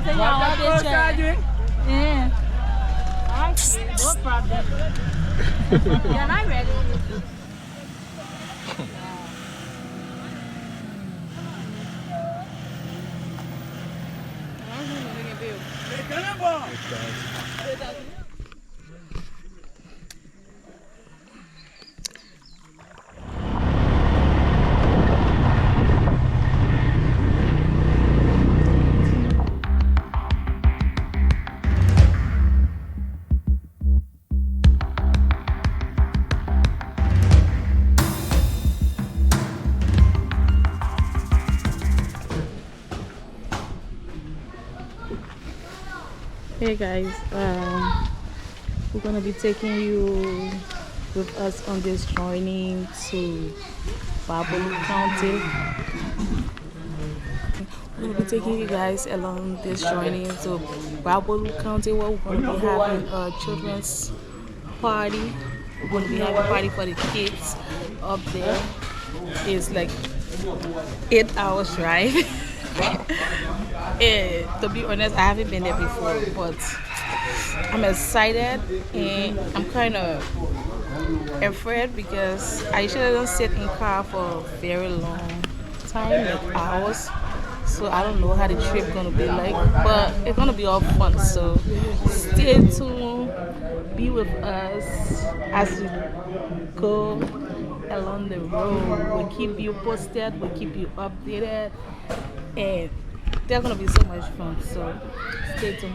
Yeah. Okay, no problem. You're not ready. Hey guys, we're gonna be taking you with us on this journey to Bopolu County. We're gonna be taking you guys along this journey to Gbarpolu County, where we're gonna be having a children's party. We're gonna be having a party for the kids up there. It's like 8 hours drive. And to be honest, I haven't been there before, but I'm excited and I'm kind of afraid because I usually don't sit in car for a very long time, like hours. So I don't know how the trip gonna be like, but it's gonna be all fun. So stay tuned, be with us as we go along the road. We'll keep you posted, we'll keep you updated, and they're gonna be so much fun. So stay tuned.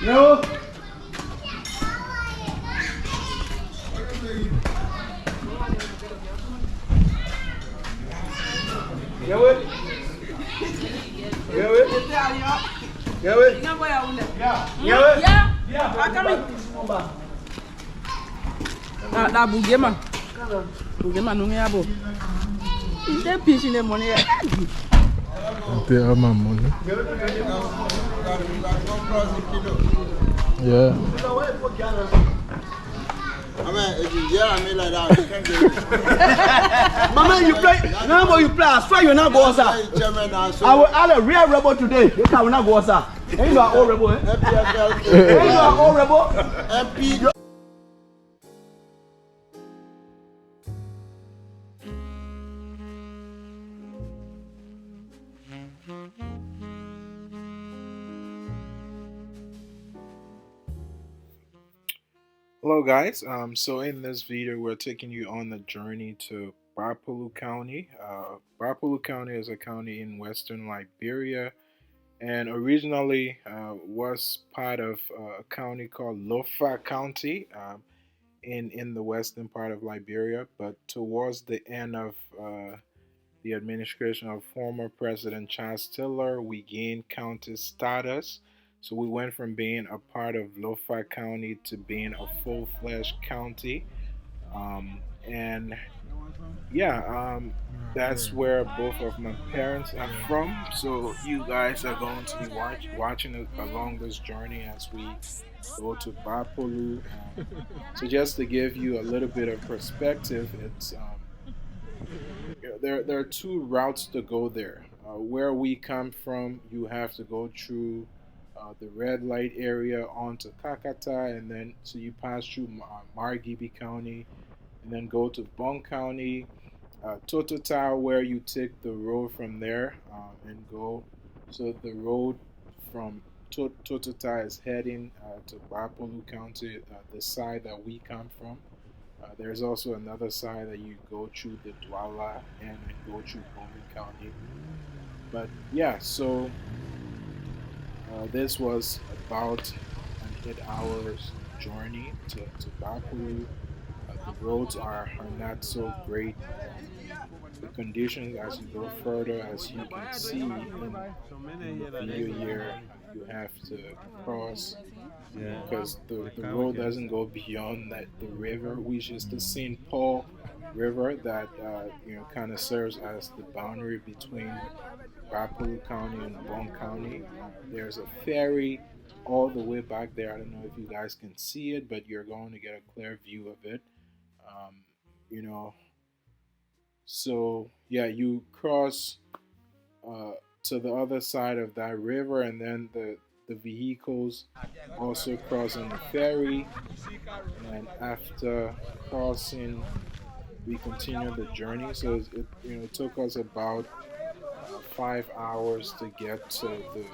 No. Get it? Get it? Get it? Yeah. Na bugema. Bugema nunge abo. Inde pishi ne money. Pay all my money. Yeah. Mama, you play. Now you play. I swear you're not going outside. I will add a real rebel today. You will not go outside. And you are all rebel. And you are all rebel. MP. Hello guys, so in this video we're taking you on the journey to Bopolu County. Bopolu County is a county in western Liberia and originally was part of a county called Lofa County in the western part of Liberia, but towards the end of the administration of former President Charles Taylor, we gained county status. So we went from being a part of Lofa County to being a full-fledged county. And yeah, that's where both of my parents are from. So you guys are going to be watching along this journey as we go to Bopolu. So just to give you a little bit of perspective, it's there are two routes to go there. Where we come from, you have to go through the red light area onto Kakata, and then so you pass through Margibi County, and then go to Bon County, Totota, where you take the road from there and go. So the road from Totota is heading to Gbarpolu County, the side that we come from. There's also another side that you go through the Douala and then go through Bowman County. But yeah, so this was about an 8 hours journey to Bopolu. The roads are not so great. the conditions as you go further, as you can see in the video here, you have to cross because the road doesn't go beyond that the river, which is the St. Paul River that kind of serves as the boundary between Gbarpolu County and Bon County. There's a ferry all the way back there. I don't know if you guys can see it, but you're going to get a clear view of it. Um, you know, so yeah, you cross uh, to the other side of that river, and then the vehicles also cross on the ferry. And after crossing, we continue the journey. So it took us about 5 hours to get to the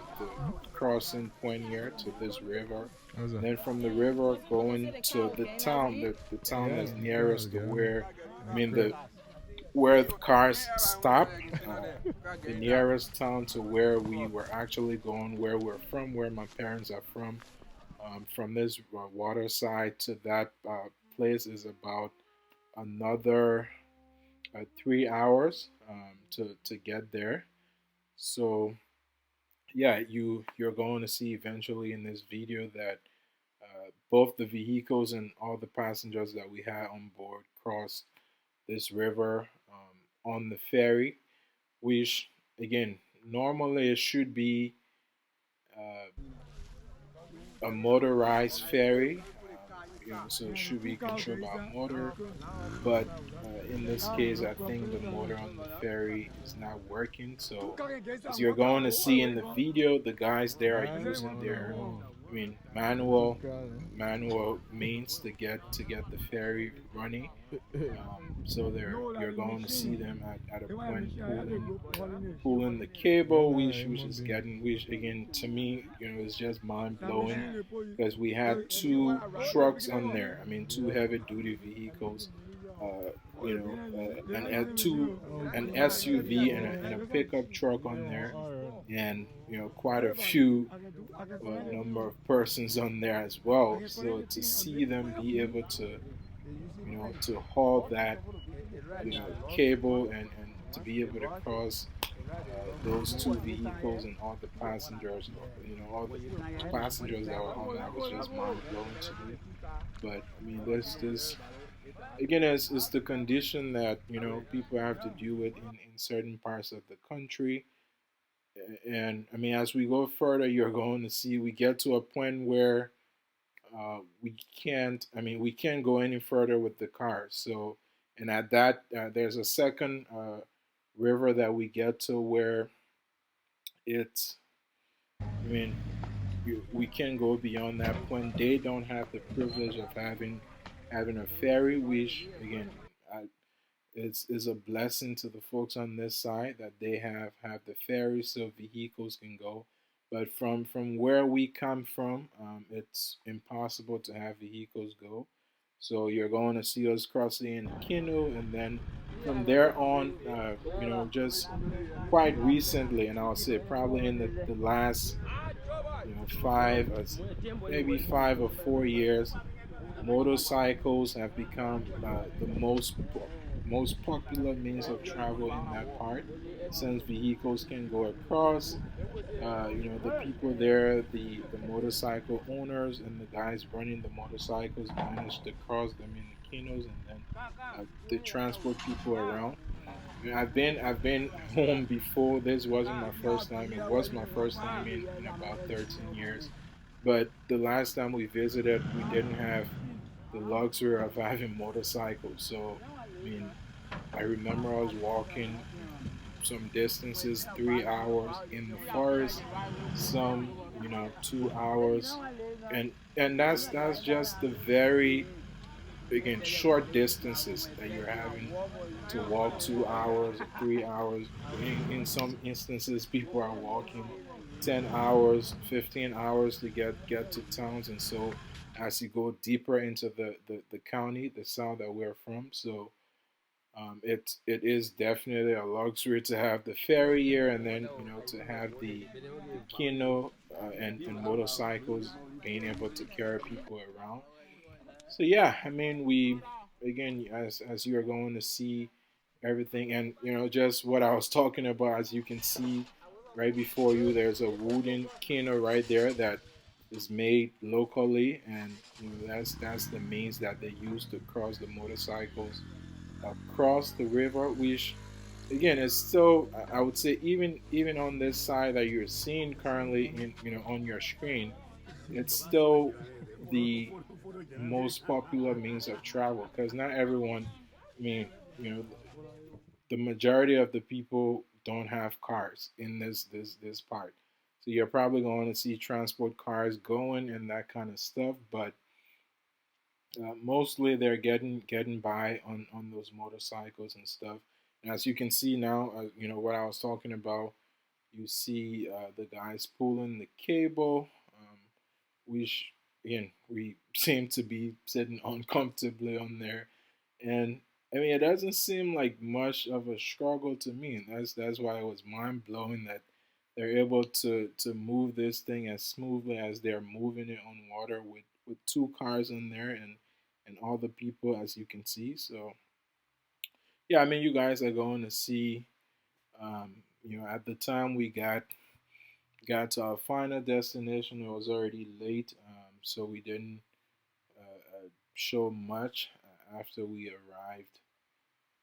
crossing point here to this river. And then from the river going to the town, the town that's nearest to where, I mean, where the cars stop, the nearest town to where we were actually going, where we're from, where my parents are from this water side to that place is about another 3 hours to get there. So yeah, you're going to see eventually in this video that both the vehicles and all the passengers that we had on board crossed this river on the ferry, which again normally it should be a motorized ferry, so it should be controlled by a motor. But in this case, I think the motor on the ferry is not working. So as you're going to see in the video, the guys there are using their, manual means to get the ferry running. So you're going to see them at a point pulling the cable, which is getting, which again to me, is just mind blowing because we had two trucks on there. I mean, two heavy duty vehicles. An SUV and a pickup truck on there, and quite a few number of persons on there as well. So to see them be able to haul that cable and to be able to cross those two vehicles and all the passengers, all the passengers that were on that was just mind blowing to me. But I mean, this again is the condition that people have to deal with in certain parts of the country. And I mean, as we go further, you're going to see we get to a point where we can't. I mean, we can't go any further with the car. So, and at that, there's a second river that we get to where it's. I mean, we can go beyond that point. They don't have the privilege of having a ferry, which again, I, is a blessing to the folks on this side that they have the ferry so vehicles can go. But from where we come from, it's impossible to have vehicles go. So you're going to see us crossing in a canoe, and then from there on, just quite recently, and I'll say probably in the last 5 or 4 years, motorcycles have become the most popular means of travel in that part, since vehicles can go across. The people there, the motorcycle owners and the guys running the motorcycles manage to cross them in the canoes, and then they transport people around. I mean, I've been home before. This wasn't my first time. It was my first time in about 13 years. But the last time we visited, we didn't have the luxury of having motorcycles. So, I mean, I remember I was walking some distances, 3 hours in the forest, some 2 hours, and that's just the very again short distances that you're having to walk 2 hours or 3 hours. In some instances, people are walking 10 hours, 15 hours to get to towns. And so as you go deeper into the county, the south that we're from, so it is definitely a luxury to have the ferry here, and then to have the canoe and motorcycles being able to carry people around. So yeah, I mean we again as you are going to see everything. And just what I was talking about, as you can see right before you, there's a wooden canoe right there that is made locally, and that's the means that they use to cross the motorcycles across the river, which again is still, I would say, even on this side that you're seeing currently in on your screen, it's still the most popular means of travel, because not everyone, I mean, you know the majority of the people don't have cars in this part. So you're probably going to see transport cars going and that kind of stuff, but mostly they're getting by on those motorcycles and stuff. And as you can see now, what I was talking about. You see the guys pulling the cable, which again we seem to be sitting uncomfortably on there, and I mean it doesn't seem like much of a struggle to me, and that's why it was mind blowing that they're able to move this thing as smoothly as they're moving it on water with two cars in there and all the people as you can see. So yeah, I mean you guys are going to see. At the time we got to our final destination, it was already late, so we didn't show much after we arrived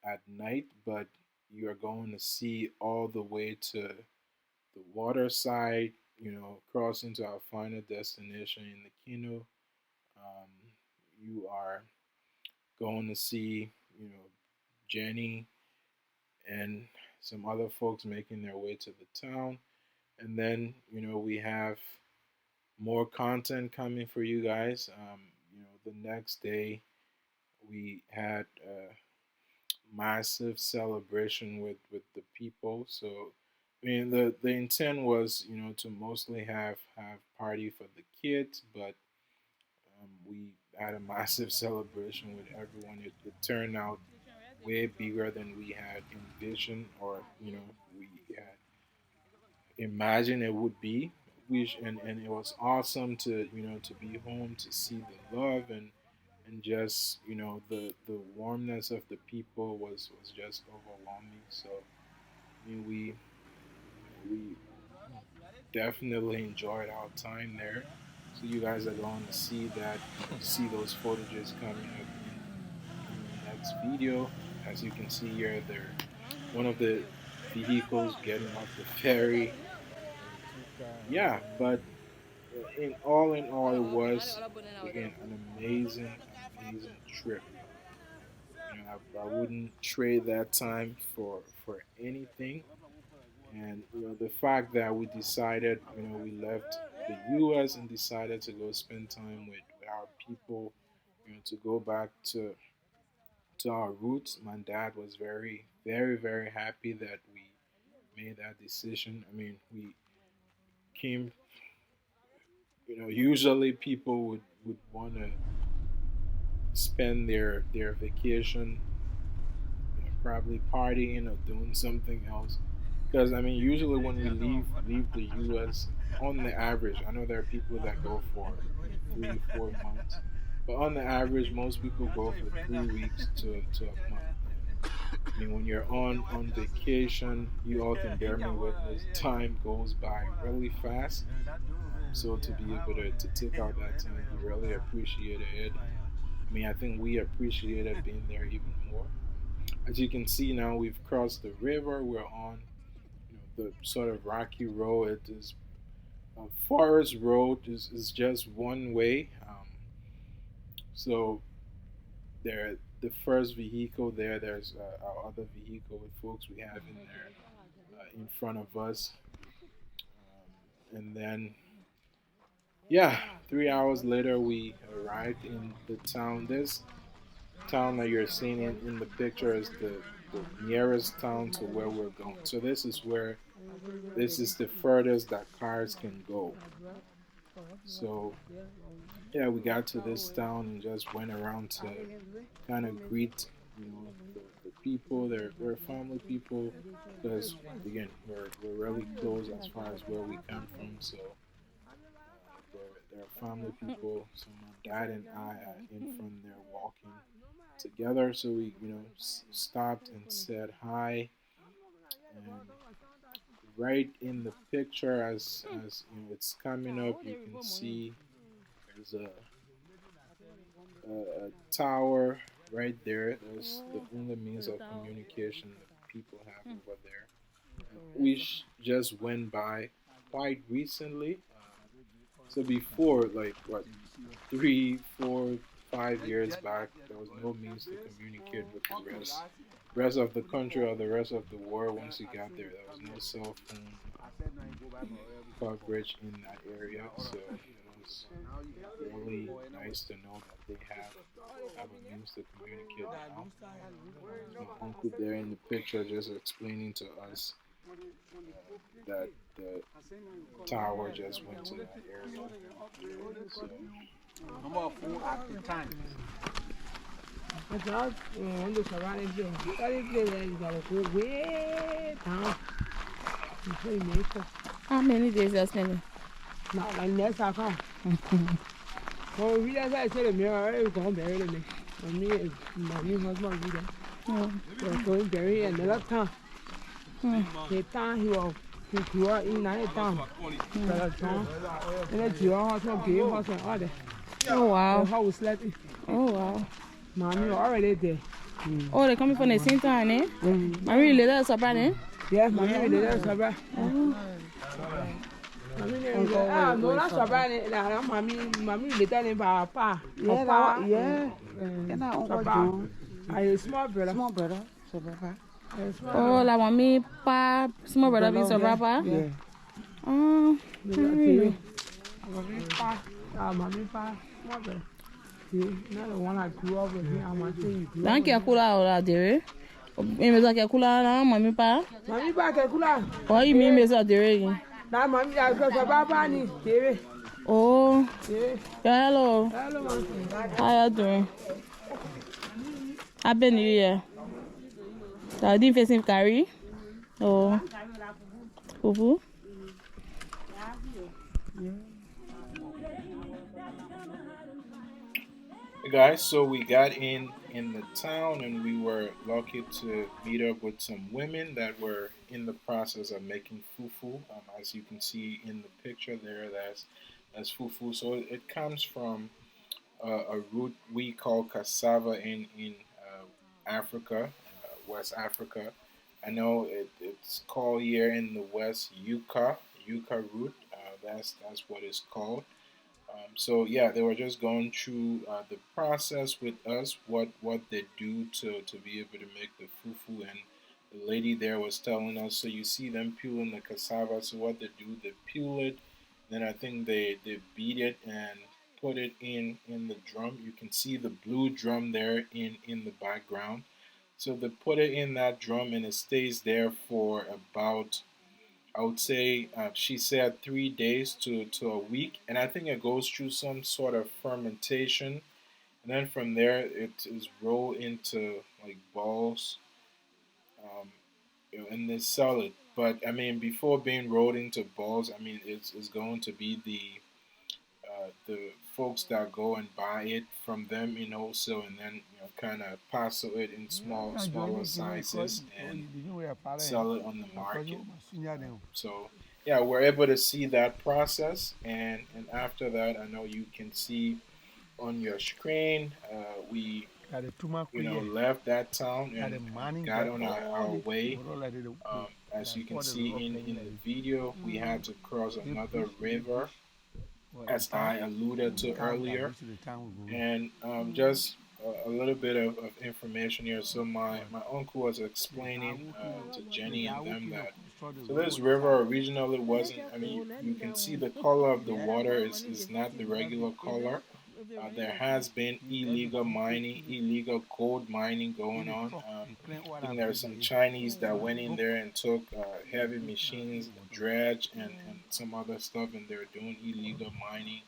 at night. But you are going to see all the way to the water side, crossing to our final destination in the canoe. Um, you are going to see, Jenny and some other folks making their way to the town. And then, we have more content coming for you guys. The next day we had a massive celebration with the people. So, I mean, the intent was, to mostly have party for the kids, but we had a massive celebration with everyone. It turned out way bigger than we had envisioned, or we had imagined it would be. Which and it was awesome to to be home to see the love and just the warmness of the people was just overwhelming. So I mean we definitely enjoyed our time there. So you guys are going to see those footages coming up in the next video. As you can see here, they're one of the vehicles getting off the ferry, and yeah, but in all, it was again an amazing trip. I wouldn't trade that time for anything. And the fact that we decided, we left the U.S. and decided to go spend time with our people, to go back to our roots. My dad was very happy that we made that decision. I mean, we came. Usually people would want to spend their vacation, probably partying or doing something else. Because I mean, usually when we leave the U.S. on the average, I know there are people that go for 3 4 months, but on the average, most people go for 3 weeks to a month. And I mean, when you're on vacation, you all can bear me witness. Time goes by really fast. So to be able to take out that time, he really appreciated it, and I mean, I think we appreciated being there even more. As you can see now, we've crossed the river. We're on, the sort of rocky road. It is forest road is just one way. So there, the first vehicle there. There's our other vehicle with folks we have in there in front of us, and then yeah, 3 hours later we arrived in the town. This town that you're seeing in the picture is the nearest town to where we're going. So this is the furthest that cars can go. So yeah, we got to this town and just went around to kind of greet the people. They're family people because again we're really close as far as where we come from. So they're family people. So my dad and I are in from there walking. together. So we, stopped and said hi. And right in the picture, as it's coming up, you can see there's a tower right there. That's the only means of communication that people have over there. We just went by quite recently. So before, like what, 3, 4, 5 years back, there was no means to communicate with the rest of the country or the rest of the world. Once you got there, there was no cell phone coverage in that area. So it was really nice to know that they have a means to communicate now. My uncle there in the picture just explaining to us that the tower just went to that area. So, How many days are spending? Not like next I come. Well, we just I said, me already going to bury me. For me, my new husband will be there. We're going to bury another time. The time he grew up in that town. And then you all have to be house and all that. Oh wow. How we slept. Oh wow. Mommy already there. Oh, they're coming from the same time, eh? Mommy related us about it? Yeah, mommy related us about. No, that's about mommy related in Papa. Yeah. And I Uncle John. I a small brother. Small brother. So Papa. Oh, la mommy, pa, small brother, be so papa. Yeah. Oh, Mommy, pa, small brother. Not the one I grew up with. I'm not saying you grew up. Thank you, Kula, or Dere. Maybe like a Kula, mommy, pa. Mommy, pa, Kula. Oh, you mean, Miss Dere? Now, mommy, I got a baba, Dere. Oh, Yeah. hello. Hello, mommy. How you doing? Happy New Year. I didn't face him carry. Oh, Fufu. hey guys, so we got in the town and we were lucky to meet up with some women that were in the process of making fufu. As you can see in the picture there, that's fufu. So it comes from a root we call cassava in Africa, West Africa. I know it's called here in the West yuca root. That's what it's called. So yeah, they were just going through the process with us, what they do to be able to make the fufu, and the lady there was telling us. So you see them peeling the cassava. So what they do, they peel it, then I think they beat it and put it in the drum. You can see the blue drum there in the background. So they put it in that drum and it stays there for about, I would say, she said 3 days to a week, and I think it goes through some sort of fermentation, and then from there it is rolled into like balls, and they sell it. But I mean, before being rolled into balls, I mean, it's going to be the folks that go and buy it from them in wholesale, and then kind of parcel it in smaller sizes and sell it on the market. So yeah, we're able to see that process, and after that, I know you can see on your screen, we left that town and got on our way. As you can see in the video, we had to cross another river, as I alluded to earlier, and just a little bit of information here. So my uncle was explaining to Jenny and them that so this river originally wasn't. I mean, you can see the color of the water is not the regular color. There has been illegal mining, illegal gold mining going on. I think there are some Chinese that went in there and took heavy machines, dredge, and some other stuff, and they're doing illegal mining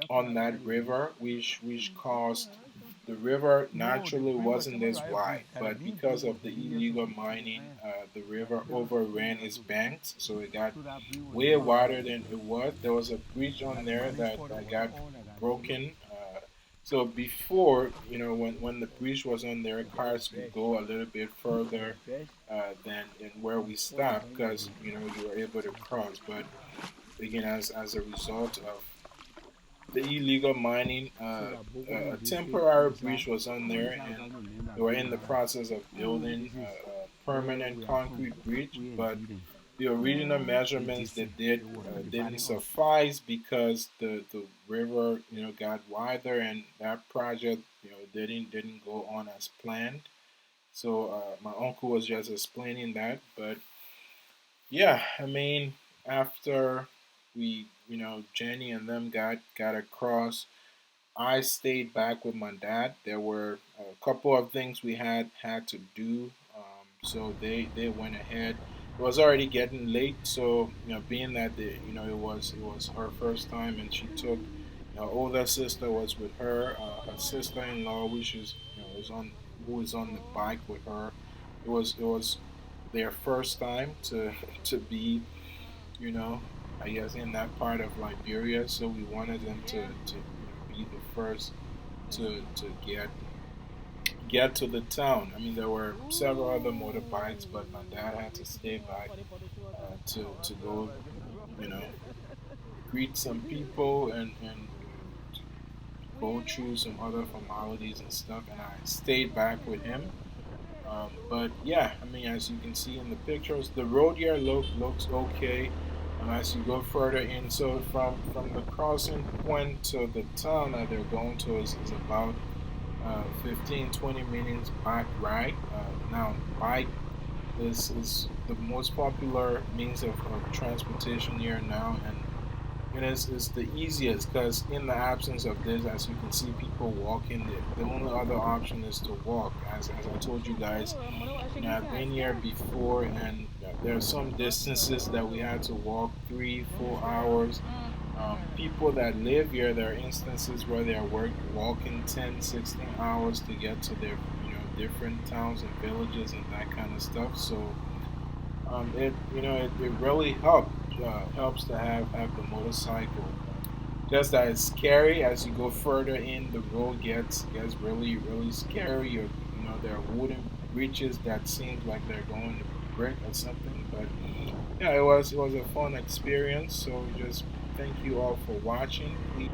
on that river, which caused the river naturally wasn't this wide, but because of the illegal mining, the river overran its banks, so it got way wider than it was. There was a bridge on there that got broken, So before, when the bridge was on there, cars could go a little bit further than where we stopped because you were able to cross. But again, as a result of the illegal mining, a temporary bridge was on there, and they were in the process of building a permanent concrete bridge. But the original measurements they didn't suffice because the river got wider, and that project didn't go on as planned. So my uncle was just explaining that. But yeah, I mean, after we Jenny and them got across, I stayed back with my dad. There were a couple of things we had to do, so they went ahead. It was already getting late, so being that it was her first time, and she took older sister was with her, her sister-in-law, which is is on who is on the bike with her. It was their first time to to be you know I guess in that part of Liberia, so we wanted them to be the first to get to the town. I mean, there were several other motorbikes, but my dad had to stay back to go, you know, greet some people and go through some other formalities and stuff. And I stayed back with him. But yeah, I mean, as you can see in the pictures, the road here looks okay. As you go further in, so from the crossing point to the town that they're going to is about 15-20 minutes bike ride. Now, bike is the most popular means of transportation here now, and it is the easiest because in the absence of this, as you can see, people walking. The only other option is to walk. As I told you guys, I've been here before, and there are some distances that we had to walk 3-4 hours. People that live here, there are instances where they are walking 10, 16 hours to get to their different towns and villages and that kind of stuff. So it really helps to have the motorcycle. Just that it's scary as you go further in. The road gets really really scary. There are wooden bridges that seems like they're going to break or something. But yeah, it was a fun experience. So just thank you all for watching. Please.